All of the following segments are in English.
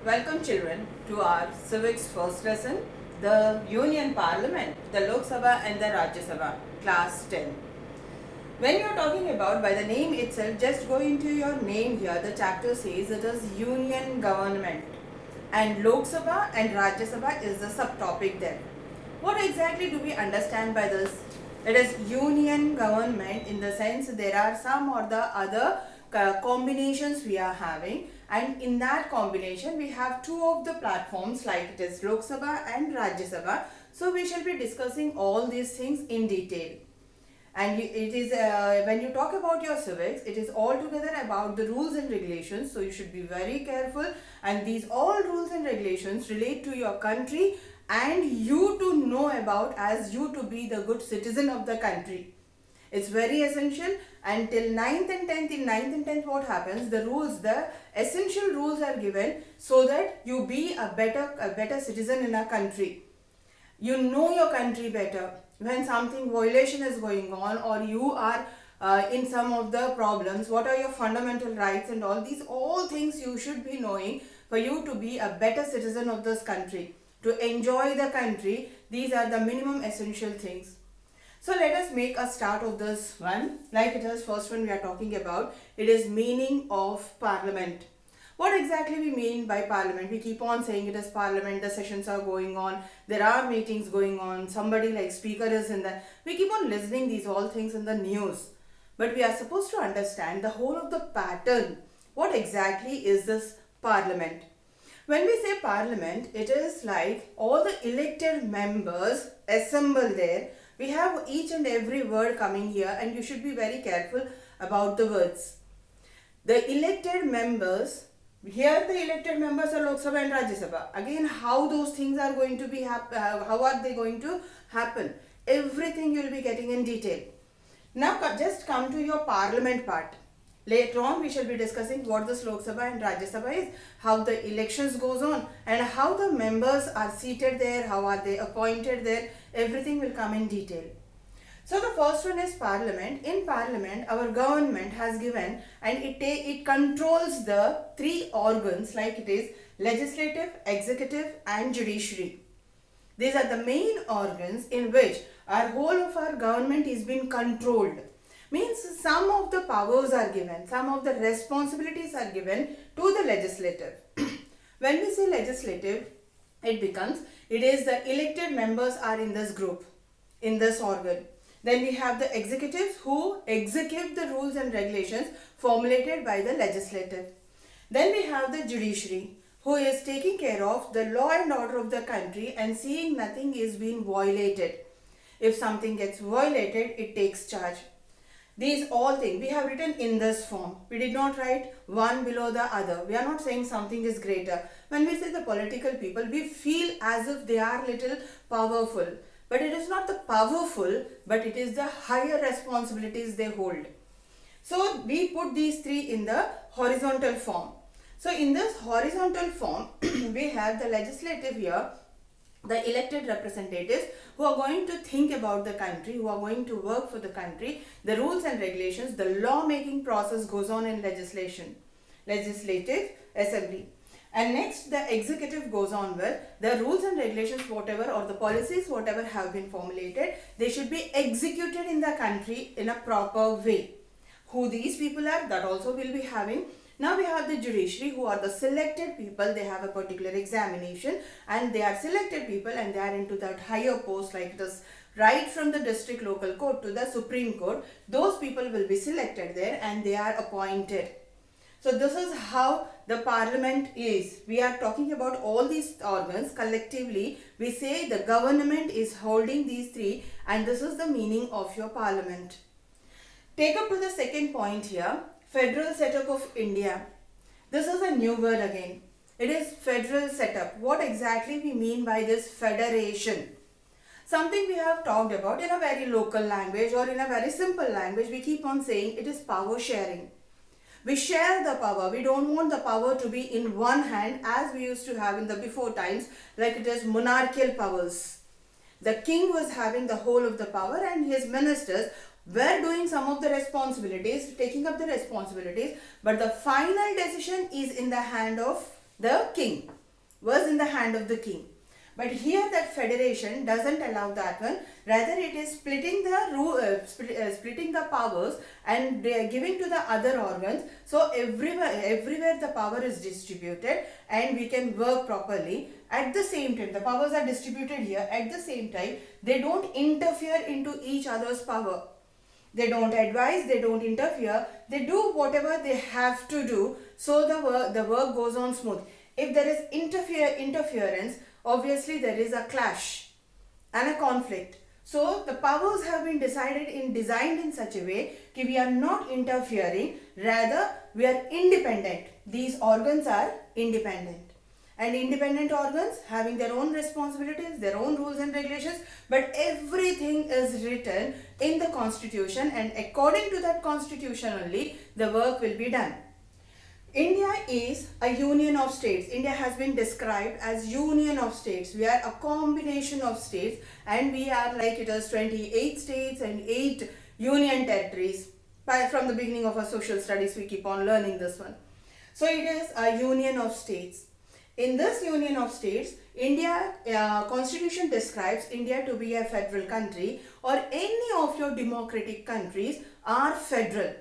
Welcome children to our civics first lesson, the Union Parliament, the Lok Sabha and the Rajya Sabha, class 10. When you are talking about by the name itself, just go into your name here. The chapter says it is Union Government and Lok Sabha and Rajya Sabha is the subtopic there. What exactly do we understand by this? It is Union Government in the sense there are some or the other combinations we are having, and in that combination we have two of the platforms like it is Lok Sabha and Rajya Sabha. So we shall be discussing all these things in detail. And it is when you talk about your civics, it is altogether about the rules and regulations. So you should be very careful, and these all rules and regulations relate to your country and you to know about as you to be the good citizen of the country. It's very essential. Until 9th and 10th, in 9th and 10th what happens, the rules, the essential rules are given so that you be a better citizen in a country. You know your country better. When something violation is going on or you are in some of the problems, what are your fundamental rights and all things you should be knowing for you to be a better citizen of this country, to enjoy the country. These are the minimum essential things. So let us make a start of this one. Like it is first one we are talking about, it is meaning of parliament. What exactly we mean by parliament? We keep on saying it is parliament, the sessions are going on, there are meetings going on, somebody like speaker is in there. We keep on listening these all things in the news. But we are supposed to understand the whole of the pattern. What exactly is this parliament? When we say parliament, it is like all the elected members assemble there. We have each and every word coming here and you should be very careful about the words. The elected members, here the elected members are Lok Sabha and Rajya Sabha. Again, how those things are going to be, how are they going to happen? Everything you will be getting in detail. Now just come to your parliament part. Later on we shall be discussing what this Lok Sabha and Rajya Sabha is, how the elections goes on and how the members are seated there, how are they appointed there, everything will come in detail. So the first one is parliament. In parliament our government has given and it controls the three organs like it is legislative, executive and judiciary. These are the main organs in which our whole of our government is being controlled. Means some of the powers are given, some of the responsibilities are given to the legislative. When we say legislative, it is the elected members are in this group, in this organ. Then we have the executives who execute the rules and regulations formulated by the legislative. Then we have the judiciary who is taking care of the law and order of the country and seeing nothing is being violated. If something gets violated, it takes charge. These all things we have written in this form. We did not write one below the other. We are not saying something is greater. When we say the political people, we feel as if they are little powerful. But it is not the powerful, but it is the higher responsibilities they hold. So we put these three in the horizontal form. So in this horizontal form, we have the legislative here, the elected representatives who are going to think about the country, who are going to work for the country, the rules and regulations, the law making process goes on in legislative assembly. And next the executive goes on with the rules and regulations whatever or the policies whatever have been formulated, they should be executed in the country in a proper way. Who these people are, that also will be having. Now we have the judiciary who are the selected people. They have a particular examination and they are selected people and they are into that higher post like this, right from the district local court to the Supreme Court. Those people will be selected there and they are appointed. So this is how the parliament is. We are talking about all these organs collectively. We say the government is holding these three and this is the meaning of your parliament. Take up to the second point here. Federal setup of India. This is a new word again. It is federal setup. What exactly we mean by this federation? Something we have talked about in a very local language or in a very simple language. We keep on saying it is power sharing. We share the power. We don't want the power to be in one hand as we used to have in the before times, like it is monarchical powers. The king was having the whole of the power and his ministers were doing some of the responsibilities, taking up the responsibilities, but the final decision is in the hand of the king. was in the hand of the king. But here that federation doesn't allow that one. Rather, it is splitting the splitting the powers and they are giving to the other organs. So everywhere the power is distributed and we can work properly. At the same time, the powers are distributed here. At the same time, they don't interfere into each other's power. They don't advise, they don't interfere, they do whatever they have to do, so the work goes on smooth. If there is interference, obviously there is a clash and a conflict. So the powers have been designed in such a way that we are not interfering, rather we are independent. These organs are independent. And independent organs having their own responsibilities, their own rules and regulations, but everything is written in the constitution, and according to that constitution only the work will be done. India is a union of states. India has been described as union of states. We are a combination of states, and we are like it is 28 states and 8 union territories. From the beginning of our social studies we keep on learning this one. So it is a union of states. In this union of states, India constitution describes India to be a federal country, or any of your democratic countries are federal.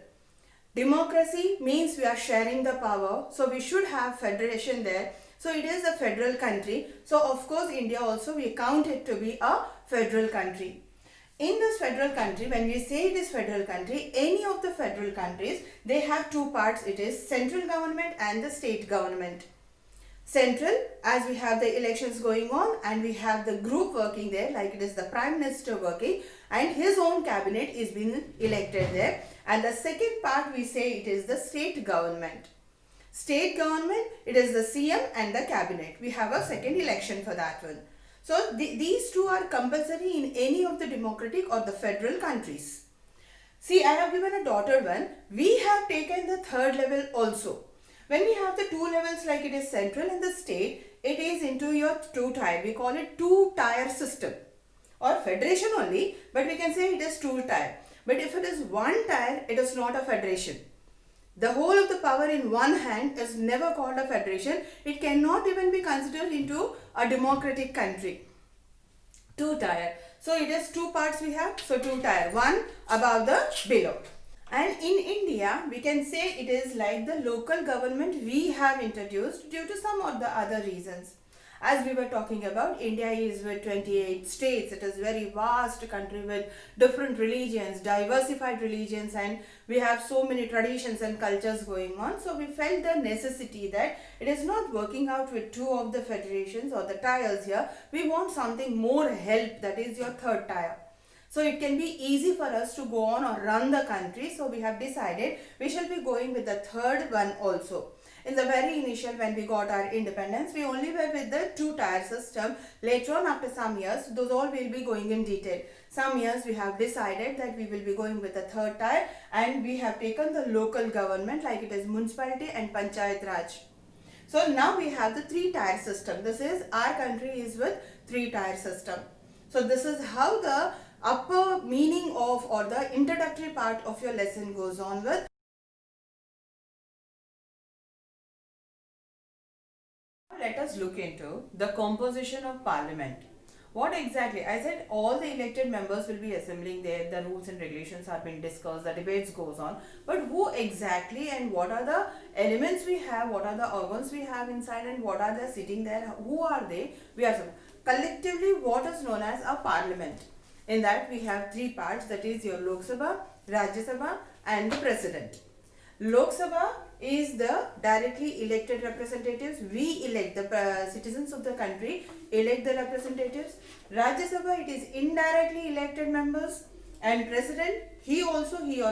Democracy means we are sharing the power, so we should have federation there. So it is a federal country. So of course India also we count it to be a federal country. In this federal country, when we say it is federal country, any of the federal countries, they have two parts. It is central government and the state government. Central, as we have the elections going on and we have the group working there, like it is the Prime Minister working and his own cabinet is being elected there. And the second part we say it is the state government. State government, it is the CM and the cabinet. We have a second election for that one. So these two are compulsory in any of the democratic or the federal countries. See, I have given a daughter one. We have taken the third level also. When we have the two levels like it is central and the state, it is into your two-tier. We call it two-tier system or federation only, but we can say it is two-tier. But if it is one tier, it is not a federation. The whole of the power in one hand is never called a federation. It cannot even be considered into a democratic country. Two-tier. So it is two parts we have. So two-tier. One above the below. And in India, we can say it is like the local government we have introduced due to some of the other reasons. As we were talking about, India is with 28 states. It is a very vast country with different religions, diversified religions, and we have so many traditions and cultures going on. So we felt the necessity that it is not working out with two of the federations or the tiers here. We want something more help, that is your third tier. So it can be easy for us to go on or run the country. So we have decided we shall be going with the third one also. In the very initial when we got our independence, we only were with the two-tier system. Later on after some years, those all will be going in detail. Some years we have decided that we will be going with the third tier, and we have taken the local government like it is municipality and panchayat raj. So now we have the three-tier system. This is our country is with three-tier system. So this is how the upper meaning of or the introductory part of your lesson goes on with. Let us look into the composition of parliament. What exactly? I said all the elected members will be assembling there, the rules and regulations have been discussed, the debates goes on. But who exactly and what are the elements we have, what are the organs we have inside and what are they sitting there, who are they? We are collectively what is known as a parliament. In that we have three parts, that is your Lok Sabha, Rajya Sabha and the President. Lok Sabha is the directly elected representatives. We elect the citizens of the country, elect the representatives. Rajya Sabha, it is indirectly elected members. And President, he or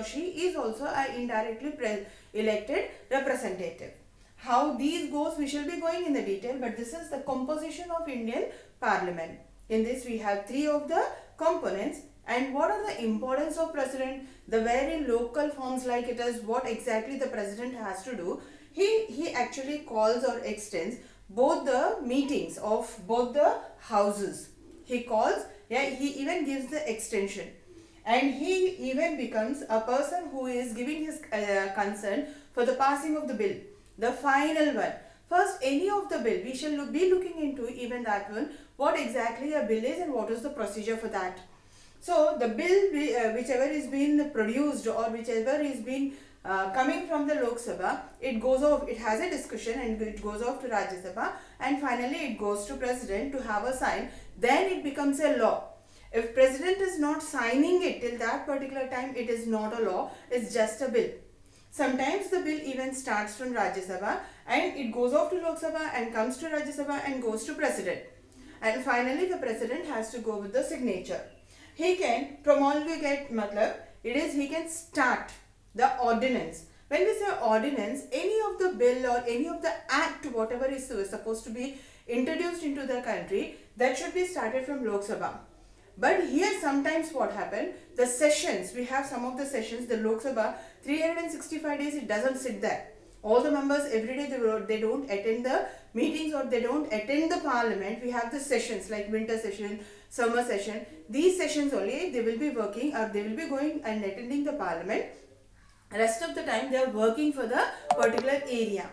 she is also an indirectly elected representative. How these goes, we shall be going in the detail, but this is the composition of Indian Parliament. In this we have three of the components. And what are the importance of president? The very local forms like it is what exactly the president has to do. He actually calls or extends both the meetings of both the houses. He calls, he even gives the extension. And he even becomes a person who is giving his consent for the passing of the bill. The final one. First, any of the bill, we shall be looking into even that one, what exactly a bill is and what is the procedure for that. So the bill, whichever is being produced or whichever is being coming from the Lok Sabha, it goes off, it has a discussion and it goes off to Rajya Sabha, and finally it goes to President to have a sign. Then it becomes a law. If President is not signing it till that particular time, it is not a law, it's just a bill. Sometimes the bill even starts from Rajya Sabha and it goes off to Lok Sabha and comes to Rajya Sabha and goes to President. And finally the President has to go with the signature. He can promulgate, he can start the ordinance. When we say ordinance, any of the bill or any of the act, whatever is supposed to be introduced into the country, that should be started from Lok Sabha. But here sometimes what happened, the sessions, we have some of the sessions, the Lok Sabha, 365 days it doesn't sit there. All the members every day they don't attend the meetings or they don't attend the parliament. We have the sessions like winter session, summer session. These sessions only they will be working or they will be going and attending the parliament. Rest of the time they are working for the particular area.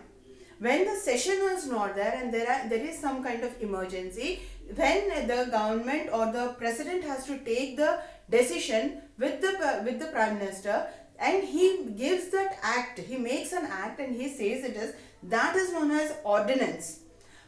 When the session was not there and there is some kind of emergency, when the government or the president has to take the decision with the prime minister, and he gives that act, he makes an act and he says that is known as ordinance.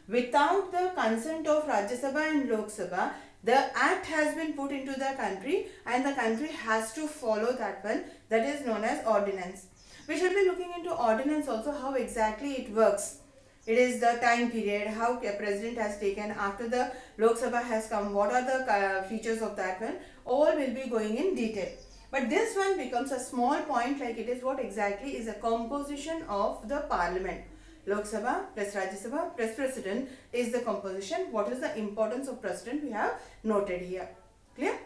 Without the consent of Rajya Sabha and Lok Sabha, the act has been put into the country and the country has to follow that one, that is known as ordinance. We should be looking into ordinance also, how exactly it works. It is the time period, how a president has taken after the Lok Sabha has come, what are the features of that one, all will be going in detail. But this one becomes a small point, like it is what exactly is the composition of the parliament. Lok Sabha plus Rajya Sabha plus president is the composition. What is the importance of president we have noted here. Clear?